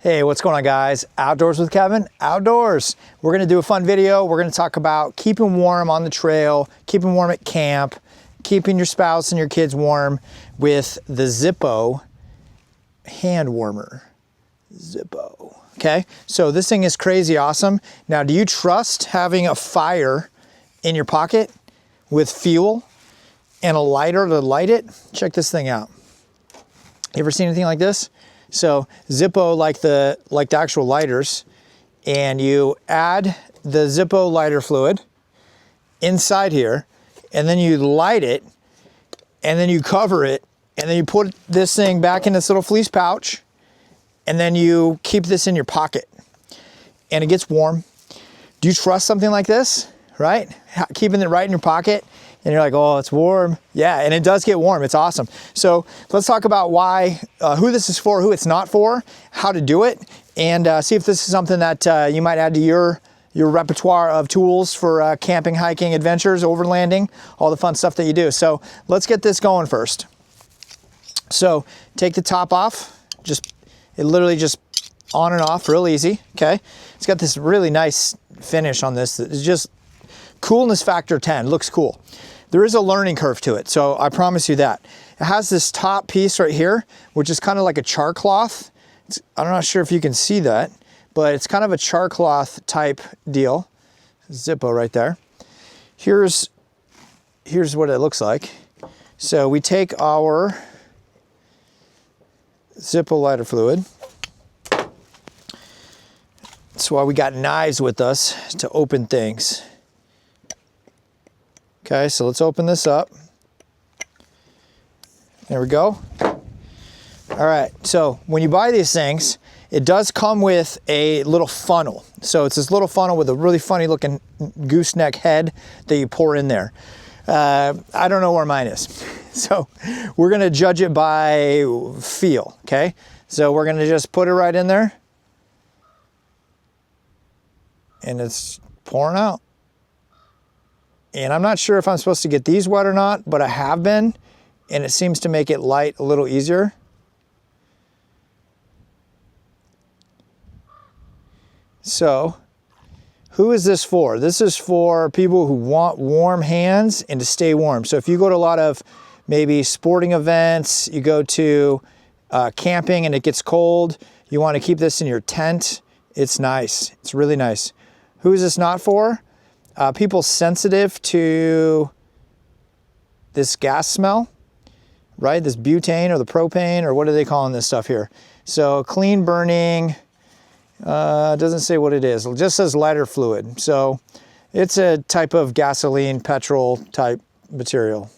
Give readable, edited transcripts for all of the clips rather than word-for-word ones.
Hey, what's going on, guys? Outdoors with Kevin, outdoors. We're gonna do a fun video. We're gonna talk about keeping warm on the trail, keeping warm at camp, keeping your spouse and your kids warm with the Zippo Hand Warmer. Zippo, okay? So this thing is crazy awesome. Now, do you trust having a fire in your pocket with fuel and a lighter to light it? Check this thing out. You ever seen anything like this? So Zippo, like the actual lighters, and you add the Zippo lighter fluid inside here, and then you light it, and then you cover it, and then you put this thing back in this little fleece pouch, and then you keep this in your pocket, and it gets warm. Do you trust something like this, right? Keeping it right in your pocket, and you're like, oh, it's warm. Yeah, and it does get warm. It's awesome. So let's talk about why, who this is for, who it's not for, how to do it, and see if this is something that you might add to your repertoire of tools for camping, hiking, adventures, overlanding, all the fun stuff that you do. So let's get this going first. So take the top off. It literally just on and off, real easy, okay? It's got this really nice finish on this. It's just coolness factor 10, looks cool. There is a learning curve to it, so I promise you that. It has this top piece right here, which is kind of like a char cloth. I'm not sure if you can see that, but it's kind of a char cloth type deal. Zippo right there. Here's what it looks like. So we take our Zippo lighter fluid. That's why we got knives with us to open things. Okay, so let's open this up. There we go. All right, so when you buy these things, it does come with a little funnel. So it's this little funnel with a really funny looking gooseneck head that you pour in there. I don't know where mine is. So we're gonna judge it by feel, okay? So we're gonna just put it right in there. And it's pouring out. And I'm not sure if I'm supposed to get these wet or not, but I have been, and it seems to make it light a little easier. So, who is this for? This is for people who want warm hands and to stay warm. So if you go to a lot of maybe sporting events, you go to camping and it gets cold, you want to keep this in your tent, it's nice. It's really nice. Who is this not for? People sensitive to this gas smell, right? This butane or the propane, or what are they calling this stuff here? So clean burning, doesn't say what it is. It just says lighter fluid. So it's a type of gasoline, petrol type material.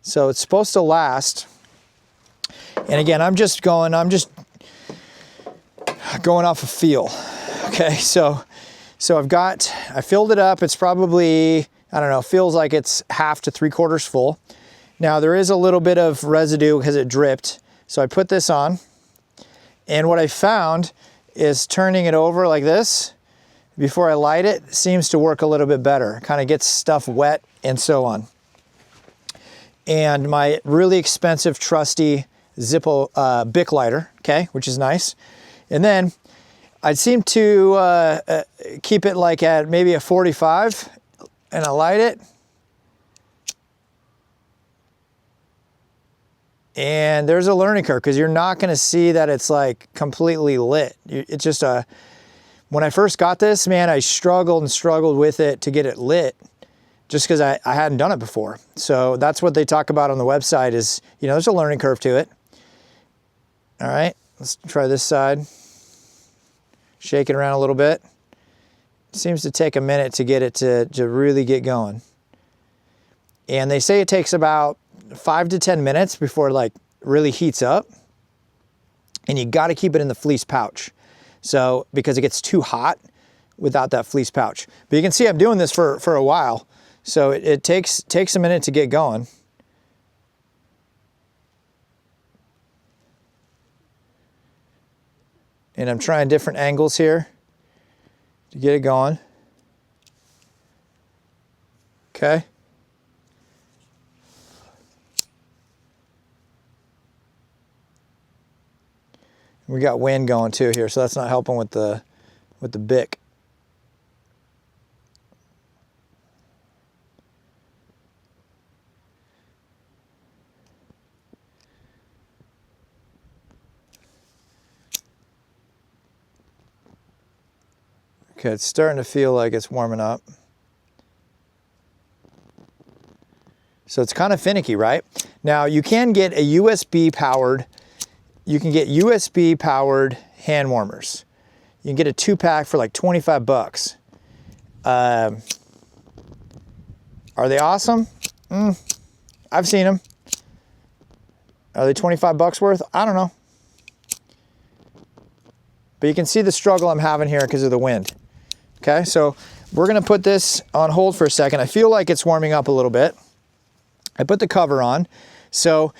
So it's supposed to last. And again, I'm just going off of feel. Okay, so I filled it up. It's probably, I don't know, feels like it's half to 3/4 full. Now there is a little bit of residue because it dripped. So I put this on, and what I found is turning it over like this before I light it seems to work a little bit better. Kind of gets stuff wet and so on. And my really expensive, trusty Zippo Bic lighter, okay, which is nice. And then I'd seem to keep it like at maybe a 45, and I light it. And there's a learning curve because you're not going to see that it's like completely lit. It's just when I first got this, man, I struggled and struggled with it to get it lit just because I hadn't done it before. So that's what they talk about on the website is, you know, there's a learning curve to it. All right, let's try this side. Shake it around a little bit. It seems to take a minute to get it to really get going. And they say it takes about 5 to 10 minutes before it like really heats up. And you got to keep it in the fleece pouch. So, because it gets too hot without that fleece pouch. But you can see I'm doing this for a while. So it takes a minute to get going. And I'm trying different angles here to get it going. Okay. We got wind going too here, so that's not helping with the Bic. Okay, it's starting to feel like it's warming up. So it's kind of finicky, right? Now you can get a USB powered, hand warmers. You can get a 2-pack for like 25 bucks. Are they awesome? I've seen them. Are they 25 bucks worth? I don't know. But you can see the struggle I'm having here because of the wind. Okay, so we're gonna put this on hold for a second. I feel like it's warming up a little bit. I put the cover on. So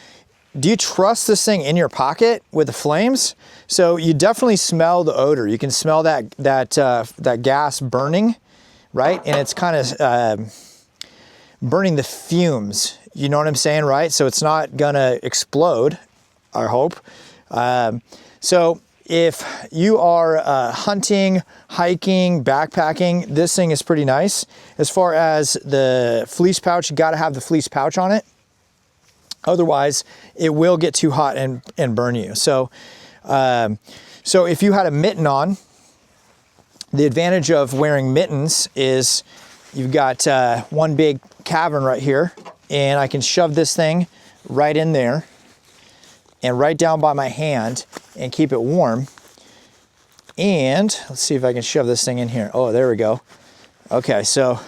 do you trust this thing in your pocket with the flames? So you definitely smell the odor. You can smell that gas burning, right? And it's kind of burning the fumes. You know what I'm saying, right? So it's not gonna explode, I hope. So if you are hunting, hiking, backpacking, this thing is pretty nice. As far as the fleece pouch, you gotta have the fleece pouch on it. Otherwise, it will get too hot and burn you. So, so if you had a mitten on, the advantage of wearing mittens is you've got one big cavern right here, and I can shove this thing right in there and right down by my hand and keep it warm. And let's see if I can shove this thing in here. Oh, there we go. Okay, so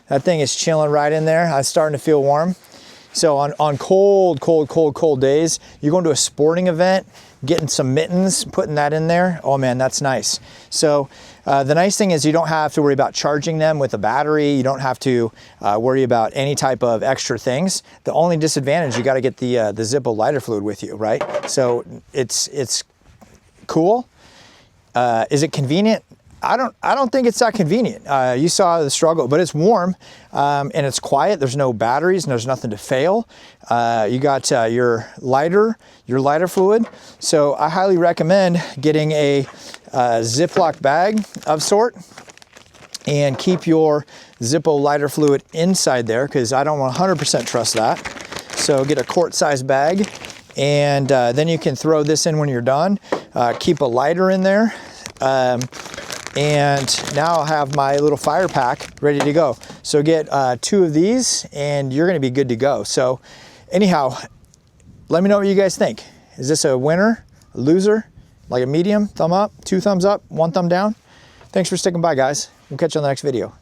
that thing is chilling right in there. I'm starting to feel warm. So on cold days, you're going to a sporting event, getting some mittens, putting that in there. Oh man, that's nice. So the nice thing is you don't have to worry about charging them with a battery. You don't have to worry about any type of extra things. The only disadvantage, you got to get the Zippo lighter fluid with you, right? So it's cool. Is it convenient? I don't think it's that convenient. You saw the struggle, but it's warm and it's quiet. There's no batteries and there's nothing to fail. You got your lighter fluid. So I highly recommend getting a Ziploc bag of sort and keep your Zippo lighter fluid inside there, because I don't 100% trust that. So get a quart-sized bag, and then you can throw this in when you're done. Keep a lighter in there. And now I'll have my little fire pack ready to go. So get 2 of these and you're gonna be good to go. So anyhow, let me know what you guys think. Is this a winner, a loser, like a medium, thumb up, 2 thumbs up, 1 thumb down? Thanks for sticking by, guys. We'll catch you on the next video.